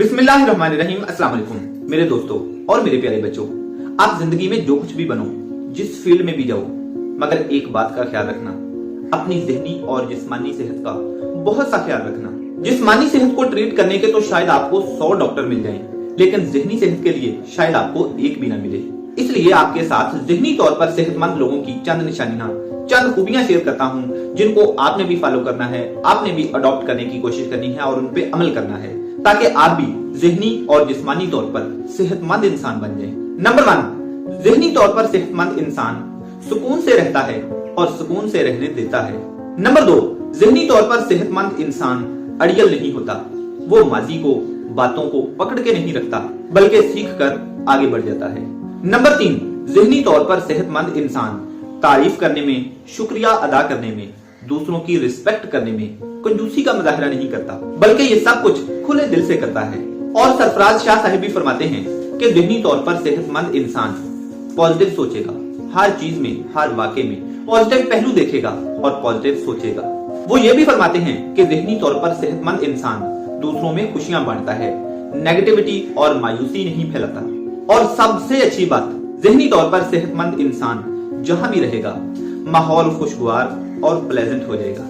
बिस्मिल्लाहिर्रहमानिर्रहीम। अस्सलाम वालेकुम मेरे दोस्तों और मेरे प्यारे बच्चों। आप जिंदगी में जो कुछ भी बनो, जिस फील्ड में भी जाओ, मगर एक बात का ख्याल रखना, अपनी ज़हनी और जिस्मानी सेहत का बहुत सा ख्याल रखना। जिस्मानी सेहत को ट्रीट करने के तो शायद आपको 100 डॉक्टर मिल जाएं, लेकिन ज़हनी सेहत के लिए शायद आपको एक भी ना मिले। इसलिए आपके साथ ज़हनी तौर पर सेहतमंद लोगों की चंद निशानियां, चंद खूबियां शेयर करता हूं, जिनको आपने भी फॉलो करना है, आपने भी अडॉप्ट करने की कोशिश करनी है और उन पे अमल करना है, ताकि आप भी ज़हनी और जिस्मानी तौर पर सेहतमंद इंसान बन जाएं। नंबर 1, ज़हनी तौर पर सेहतमंद इंसान सुकून से रहता है और सुकून से रहने देता है। नंबर 2, ज़हनी तौर पर सेहतमंद इंसान अड़ियल नहीं होता। वो माजी को, बातों को पकड़ के नहीं रखता, बल्कि सीख कर आगे बढ़ जाता है। नंबर 3, ज़हनी तौर पर सेहतमंद इंसान तारीफ करने में, शुक्रिया अदा करने में, दूसरों की रिस्पेक्ट करने में कंजूसी का मुजाहरा नहीं करता, बल्कि ये सब कुछ खुले दिल से करता है। और सरफराज शाह साहिब भी फरमाते हैं कि ज़हनी तौर पर सेहतमंद इंसान पॉजिटिव सोचेगा, हर चीज में, हर वाक़े में पॉजिटिव पहलू देखेगा और पॉजिटिव सोचेगा। वो ये भी फरमाते हैं कि ज़हनी तौर पर सेहतमंद इंसान दूसरों में खुशियां बांटता है, नेगेटिविटी और मायूसी नहीं फैलाता। और सबसे अच्छी बात, ज़हनी तौर पर सेहतमंद इंसान जहां भी रहेगा माहौल खुशगवार और प्लेजेंट हो जाएगा।